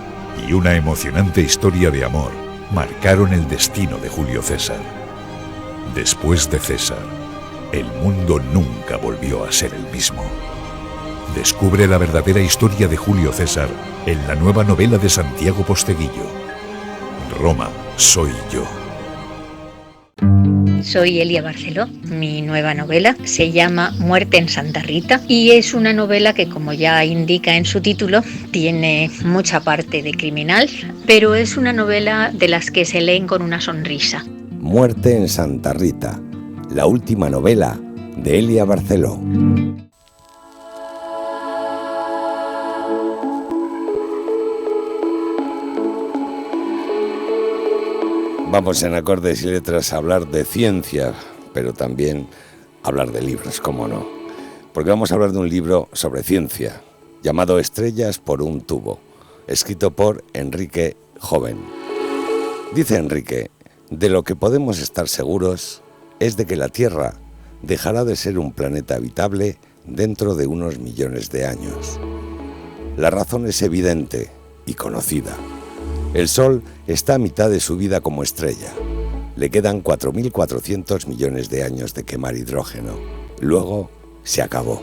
y una emocionante historia de amor marcaron el destino de Julio César. Después de César, el mundo nunca volvió a ser el mismo. Descubre la verdadera historia de Julio César en la nueva novela de Santiago Posteguillo. Roma, soy yo. Soy Elia Barceló. Mi nueva novela se llama Muerte en Santa Rita y es una novela que, como ya indica en su título, tiene mucha parte de criminal, pero es una novela de las que se leen con una sonrisa. Muerte en Santa Rita, la última novela de Elia Barceló. Vamos en Acordes y Letras a hablar de ciencia, pero también hablar de libros, cómo no. Porque vamos a hablar de un libro sobre ciencia, llamado Estrellas por un tubo, escrito por Enrique Joven. Dice Enrique: de lo que podemos estar seguros es de que la Tierra dejará de ser un planeta habitable dentro de unos millones de años. La razón es evidente y conocida. El Sol está a mitad de su vida como estrella. Le quedan 4.400 millones de años de quemar hidrógeno. Luego se acabó.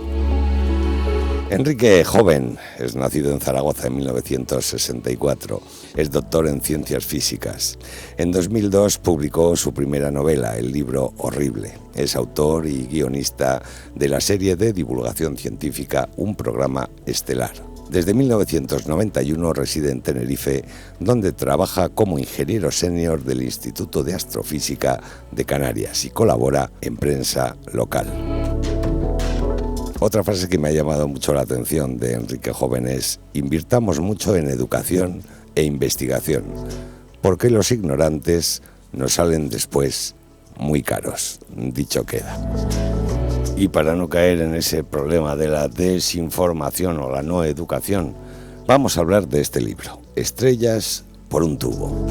Enrique Joven es nacido en Zaragoza en 1964, es doctor en ciencias físicas. En 2002 publicó su primera novela, el libro Horrible. Es autor y guionista de la serie de divulgación científica Un programa estelar. Desde 1991 reside en Tenerife, donde trabaja como ingeniero senior del Instituto de Astrofísica de Canarias y colabora en prensa local. Otra frase que me ha llamado mucho la atención de Enrique Joven es: invirtamos mucho en educación e investigación, porque los ignorantes nos salen después muy caros. Dicho queda. Y para no caer en ese problema de la desinformación o la no educación, vamos a hablar de este libro, Estrellas por un tubo.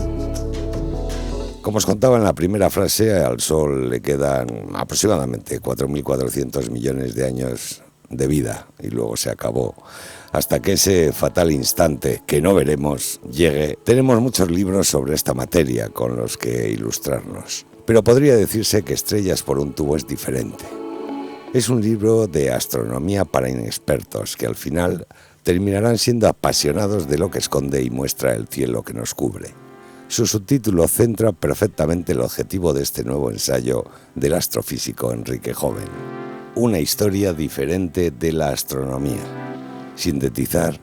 Como os contaba en la primera frase, al Sol le quedan aproximadamente 4.400 millones de años de vida y luego se acabó. Hasta que ese fatal instante, que no veremos, llegue, tenemos muchos libros sobre esta materia con los que ilustrarnos. Pero podría decirse que Estrellas por un tubo es diferente. Es un libro de astronomía para inexpertos que al final terminarán siendo apasionados de lo que esconde y muestra el cielo que nos cubre. Su subtítulo centra perfectamente el objetivo de este nuevo ensayo del astrofísico Enrique Joven. Una historia diferente de la astronomía. Sintetizar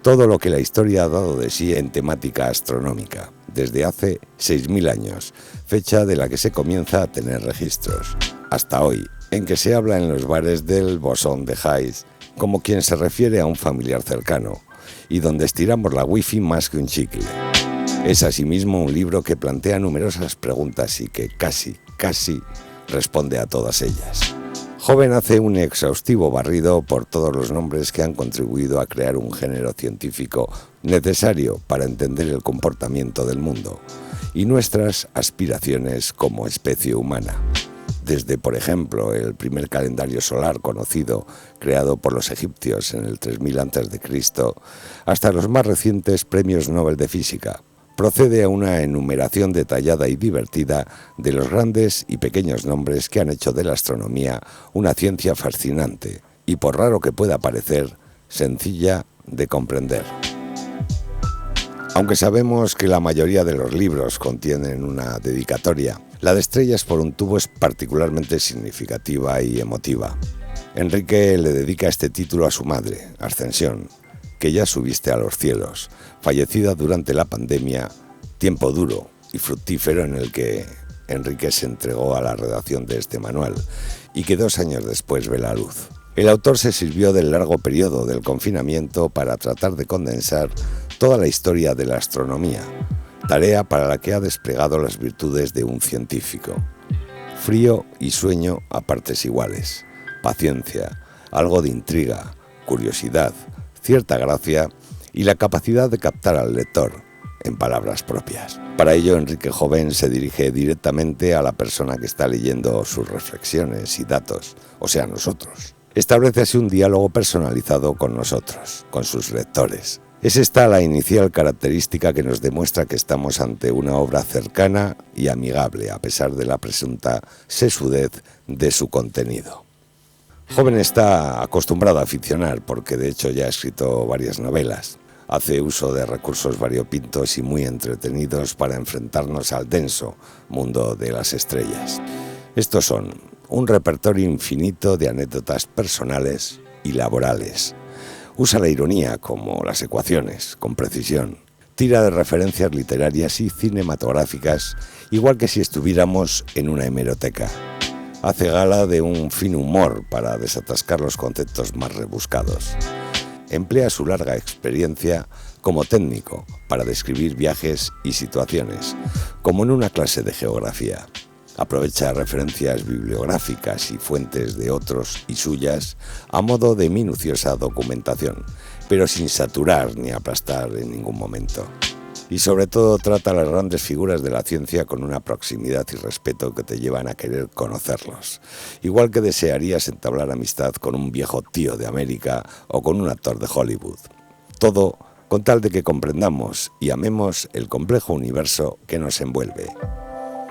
todo lo que la historia ha dado de sí en temática astronómica, desde hace 6.000 años, fecha de la que se comienza a tener registros, hasta hoy, en que se habla en los bares del bosón de Higgs como quien se refiere a un familiar cercano, y donde estiramos la wifi más que un chicle. Es asimismo un libro que plantea numerosas preguntas y que casi responde a todas ellas. Joven hace un exhaustivo barrido por todos los nombres que han contribuido a crear un género científico necesario para entender el comportamiento del mundo y nuestras aspiraciones como especie humana. Desde, por ejemplo, el primer calendario solar conocido, creado por los egipcios en el 3000 a.C., hasta los más recientes premios Nobel de Física. Procede a una enumeración detallada y divertida de los grandes y pequeños nombres que han hecho de la astronomía una ciencia fascinante y, por raro que pueda parecer, sencilla de comprender. Aunque sabemos que la mayoría de los libros contienen una dedicatoria, la de Estrellas por un tubo es particularmente significativa y emotiva. Enrique le dedica este título a su madre, Ascensión, que ya subiste a los cielos, fallecida durante la pandemia, tiempo duro y fructífero en el que Enrique se entregó a la redacción de este manual y que 2 años después ve la luz. El autor se sirvió del largo periodo del confinamiento para tratar de condensar toda la historia de la astronomía, tarea para la que ha desplegado las virtudes de un científico. Frío y sueño a partes iguales, paciencia, algo de intriga, curiosidad, cierta gracia y la capacidad de captar al lector en palabras propias. Para ello, Enrique Joven se dirige directamente a la persona que está leyendo sus reflexiones y datos, o sea, nosotros. Establece así un diálogo personalizado con nosotros, con sus lectores. Es esta la inicial característica que nos demuestra que estamos ante una obra cercana y amigable, a pesar de la presunta sesudez de su contenido. Joven está acostumbrado a ficcionar porque de hecho ya ha escrito varias novelas. Hace uso de recursos variopintos y muy entretenidos para enfrentarnos al denso mundo de las estrellas. Estos son un repertorio infinito de anécdotas personales y laborales. Usa la ironía como las ecuaciones, con precisión. Tira de referencias literarias y cinematográficas, igual que si estuviéramos en una hemeroteca. Hace gala de un fino humor para desatascar los conceptos más rebuscados. Emplea su larga experiencia como técnico para describir viajes y situaciones, como en una clase de geografía. Aprovecha referencias bibliográficas y fuentes de otros y suyas a modo de minuciosa documentación, pero sin saturar ni aplastar en ningún momento. Y sobre todo trata a las grandes figuras de la ciencia con una proximidad y respeto que te llevan a querer conocerlos, igual que desearías entablar amistad con un viejo tío de América o con un actor de Hollywood. Todo con tal de que comprendamos y amemos el complejo universo que nos envuelve.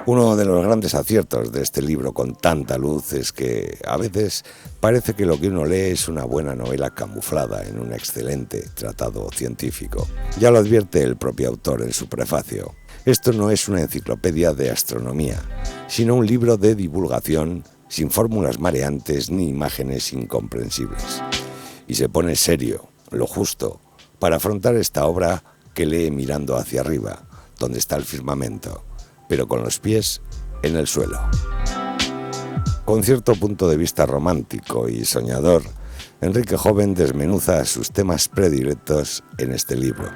Uno de los grandes aciertos de este libro con tanta luz es que a veces parece que lo que uno lee es una buena novela camuflada en un excelente tratado científico. Ya lo advierte el propio autor en su prefacio. Esto no es una enciclopedia de astronomía, sino un libro de divulgación sin fórmulas mareantes ni imágenes incomprensibles. Y se pone serio, lo justo, para afrontar esta obra que lee mirando hacia arriba, donde está el firmamento, pero con los pies en el suelo. Con cierto punto de vista romántico y soñador, Enrique Joven desmenuza sus temas predilectos en este libro.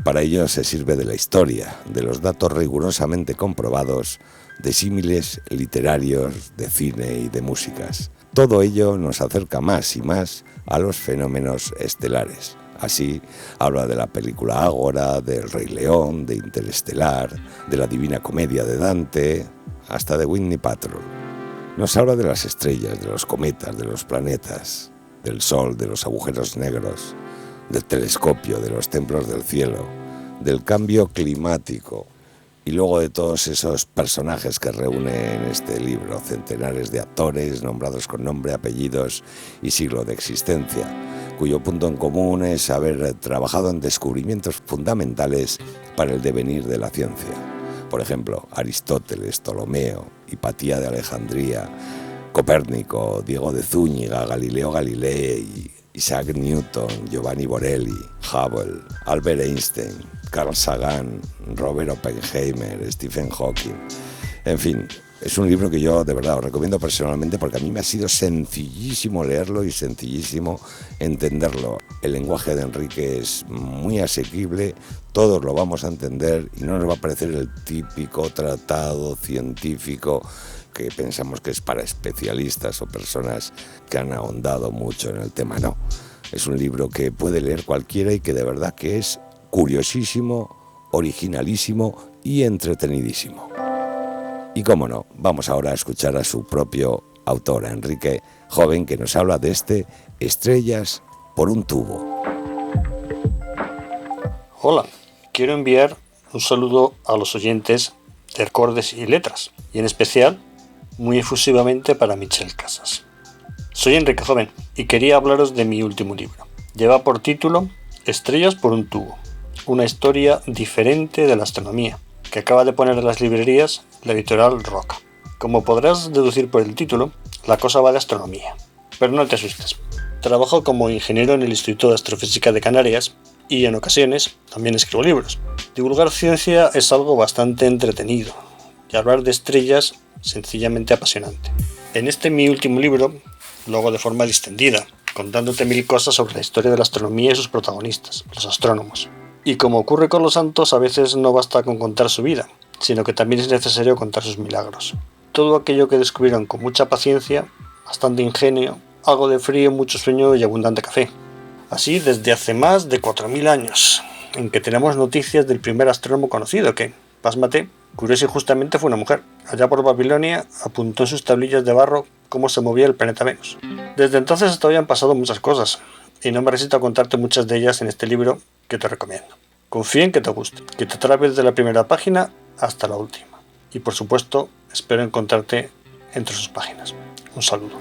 Para ello se sirve de la historia, de los datos rigurosamente comprobados, de símiles literarios, de cine y de músicas. Todo ello nos acerca más y más a los fenómenos estelares. Así, habla de la película Ágora, del Rey León, de Interestelar, de la Divina Comedia de Dante, hasta de Whitney Patrol. Nos habla de las estrellas, de los cometas, de los planetas, del Sol, de los agujeros negros, del telescopio, de los templos del cielo, del cambio climático y luego de todos esos personajes que reúne en este libro, centenares de actores nombrados con nombre, apellidos y siglo de existencia, cuyo punto en común es haber trabajado en descubrimientos fundamentales para el devenir de la ciencia. Por ejemplo, Aristóteles, Ptolomeo, Hipatía de Alejandría, Copérnico, Diego de Zúñiga, Galileo Galilei, Isaac Newton, Giovanni Borelli, Hubble, Albert Einstein, Carl Sagan, Robert Oppenheimer, Stephen Hawking. En fin, es un libro que yo de verdad os recomiendo personalmente porque a mí me ha sido sencillísimo leerlo y sencillísimo entenderlo. El lenguaje de Enrique es muy asequible, todos lo vamos a entender y no nos va a parecer el típico tratado científico que pensamos que es para especialistas o personas que han ahondado mucho en el tema. No, es un libro que puede leer cualquiera y que de verdad que es curiosísimo, originalísimo y entretenidísimo. Y cómo no, vamos ahora a escuchar a su propio autor, Enrique Joven, que nos habla de este Estrellas por un tubo. Hola, quiero enviar un saludo a los oyentes de Acordes y Letras, y en especial, muy efusivamente para Michel Casas. Soy Enrique Joven y quería hablaros de mi último libro. Lleva por título Estrellas por un tubo, una historia diferente de la astronomía, que acaba de poner en las librerías la editorial Roca. Como podrás deducir por el título, la cosa va de astronomía. Pero no te asustes. Trabajo como ingeniero en el Instituto de Astrofísica de Canarias y en ocasiones también escribo libros. Divulgar ciencia es algo bastante entretenido y hablar de estrellas sencillamente apasionante. En este mi último libro lo hago de forma distendida, contándote 1000 cosas sobre la historia de la astronomía y sus protagonistas, los astrónomos. Y como ocurre con los santos, a veces no basta con contar su vida, sino que también es necesario contar sus milagros. Todo aquello que descubrieron con mucha paciencia, bastante ingenio, algo de frío, mucho sueño y abundante café. Así desde hace más de 4000 años, en que tenemos noticias del primer astrónomo conocido que, pásmate, curioso y justamente fue una mujer. Allá por Babilonia apuntó en sus tablillas de barro cómo se movía el planeta Venus. Desde entonces hasta hoy han pasado muchas cosas, y no me resisto a contarte muchas de ellas en este libro que te recomiendo. Confío en que te guste, que te atrape desde la primera página hasta la última. Y por supuesto, espero encontrarte entre sus páginas. Un saludo.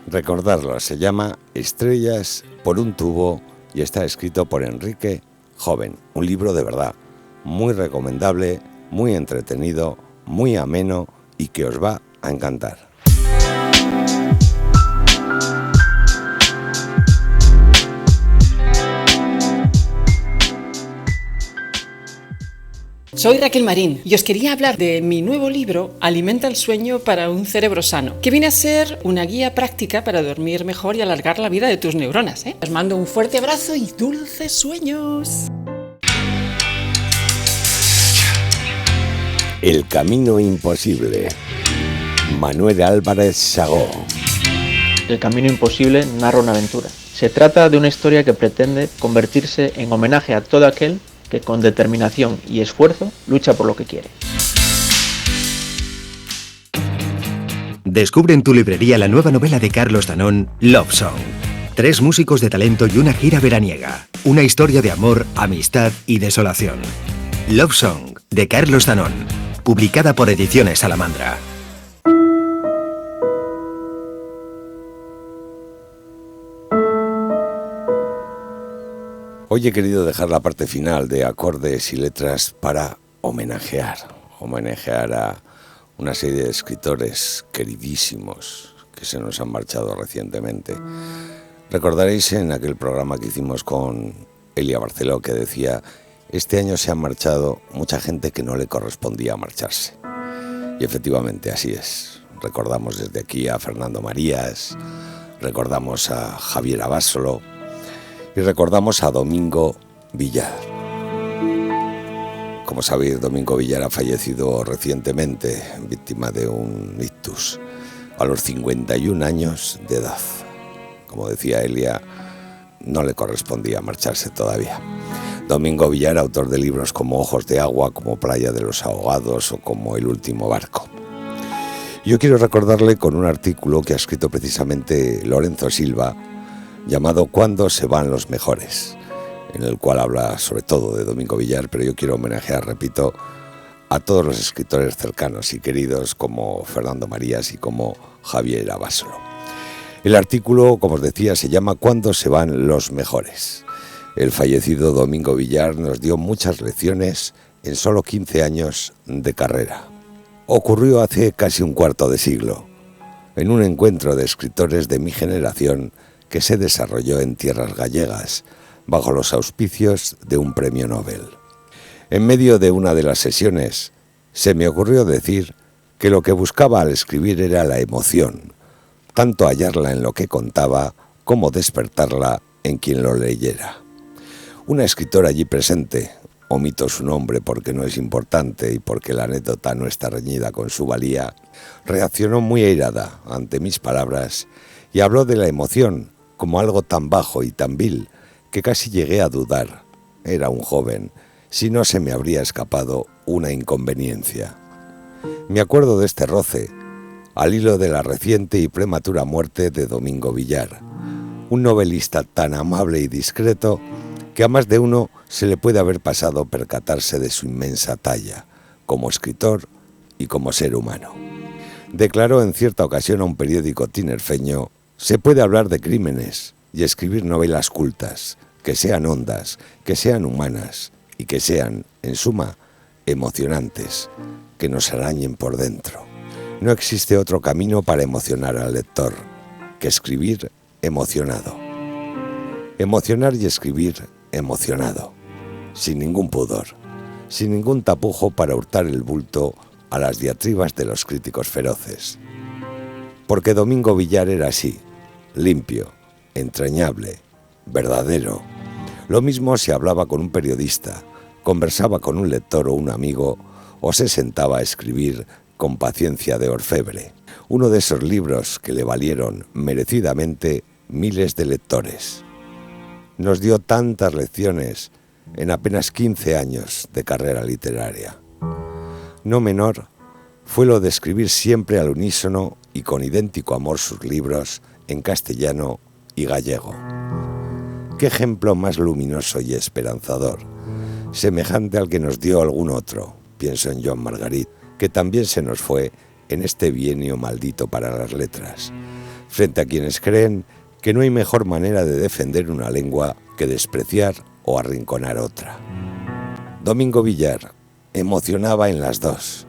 Recordarlo, se llama Estrellas por un tubo y está escrito por Enrique Joven. Un libro de verdad muy recomendable, muy entretenido, muy ameno y que os va a encantar. Soy Raquel Marín y os quería hablar de mi nuevo libro Alimenta el sueño para un cerebro sano, que viene a ser una guía práctica para dormir mejor y alargar la vida de tus neuronas. Os mando un fuerte abrazo y dulces sueños. El camino imposible. Manuel Álvarez Sagó. El camino imposible narra una aventura. Se trata de una historia que pretende convertirse en homenaje a todo aquel que con determinación y esfuerzo lucha por lo que quiere. Descubre en tu librería la nueva novela de Carlos Danón, Love Song. 3 músicos de talento y una gira veraniega. Una historia de amor, amistad y desolación. Love Song, de Carlos Danón. publicada por Ediciones Salamandra. Hoy he querido dejar la parte final de Acordes y Letras para homenajear a una serie de escritores queridísimos que se nos han marchado recientemente. Recordaréis en aquel programa que hicimos con Elia Barceló que decía: este año se han marchado mucha gente que no le correspondía marcharse. Y efectivamente así es. Recordamos desde aquí a Fernando Marías, recordamos a Javier Abasolo y recordamos a Domingo Villar. Como sabéis, Domingo Villar ha fallecido recientemente, víctima de un ictus, a los 51 años de edad. Como decía Elia, no le correspondía marcharse todavía. Domingo Villar, autor de libros como Ojos de Agua, como Playa de los Ahogados o como El último barco. Yo quiero recordarle con un artículo que ha escrito precisamente Lorenzo Silva, llamado ¿Cuándo se van los mejores?, en el cual habla sobre todo de Domingo Villar, pero yo quiero homenajear, repito, a todos los escritores cercanos y queridos como Fernando Marías y como Javier Abasolo. El artículo, como os decía, se llama ¿Cuándo se van los mejores? El fallecido Domingo Villar nos dio muchas lecciones en solo 15 años de carrera. Ocurrió hace casi un cuarto de siglo, en un encuentro de escritores de mi generación que se desarrolló en tierras gallegas, bajo los auspicios de un premio Nobel. En medio de una de las sesiones, se me ocurrió decir que lo que buscaba al escribir era la emoción, tanto hallarla en lo que contaba como despertarla en quien lo leyera. Una escritora allí presente, omito su nombre porque no es importante y porque la anécdota no está reñida con su valía, reaccionó muy airada ante mis palabras y habló de la emoción como algo tan bajo y tan vil que casi llegué a dudar, era un joven, si no se me habría escapado una inconveniencia. Me acuerdo de este roce, al hilo de la reciente y prematura muerte de Domingo Villar, un novelista tan amable y discreto que a más de uno se le puede haber pasado percatarse de su inmensa talla, como escritor y como ser humano. Declaró en cierta ocasión a un periódico tinerfeño: se puede hablar de crímenes y escribir novelas cultas, que sean hondas, que sean humanas y que sean, en suma, emocionantes, que nos arañen por dentro. No existe otro camino para emocionar al lector que escribir emocionado. Emocionar y escribir emocionado, sin ningún pudor, sin ningún tapujo para hurtar el bulto a las diatribas de los críticos feroces. Porque Domingo Villar era así, limpio, entrañable, verdadero. Lo mismo si hablaba con un periodista, conversaba con un lector o un amigo, o se sentaba a escribir con paciencia de orfebre. Uno de esos libros que le valieron merecidamente miles de lectores. Nos dio tantas lecciones en apenas 15 años de carrera literaria. No menor fue lo de escribir siempre al unísono y con idéntico amor sus libros en castellano y gallego. Qué ejemplo más luminoso y esperanzador, semejante al que nos dio algún otro, pienso en Joan Margarit, que también se nos fue en este bienio maldito para las letras, frente a quienes creen que no hay mejor manera de defender una lengua que despreciar o arrinconar otra. Domingo Villar emocionaba en las dos,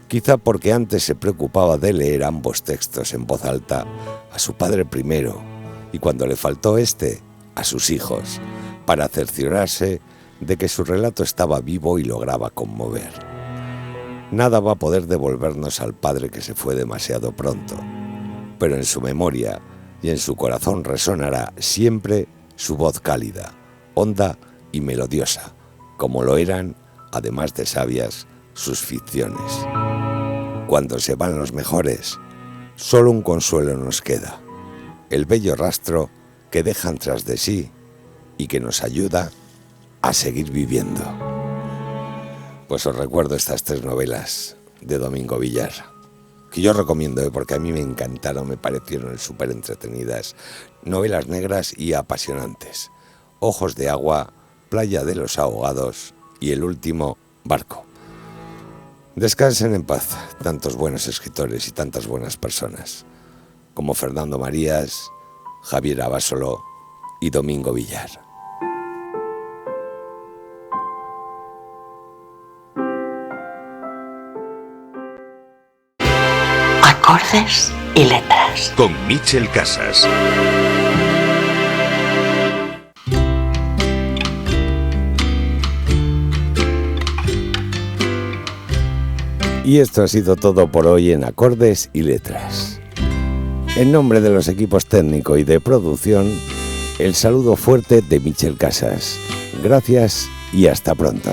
quizá porque antes se preocupaba de leer ambos textos en voz alta a su padre primero, y cuando le faltó a sus hijos, para cerciorarse de que su relato estaba vivo y lograba conmover. Nada va a poder devolvernos al padre que se fue demasiado pronto, pero en su memoria y en su corazón resonará siempre su voz cálida, honda y melodiosa, como lo eran, además de sabias, sus ficciones. Cuando se van los mejores, solo un consuelo nos queda, el bello rastro que dejan tras de sí y que nos ayuda a seguir viviendo. Pues os recuerdo estas 3 novelas de Domingo Villar, que yo recomiendo porque a mí me encantaron, me parecieron súper entretenidas, novelas negras y apasionantes. Ojos de Agua, Playa de los Ahogados y El último barco. Descansen en paz tantos buenos escritores y tantas buenas personas como Fernando Marías, Javier Abasolo y Domingo Villar. Acordes y letras. Con Mitchell Casas. Y esto ha sido todo por hoy en Acordes y Letras. En nombre de los equipos técnico y de producción, el saludo fuerte de Mitchell Casas. Gracias y hasta pronto.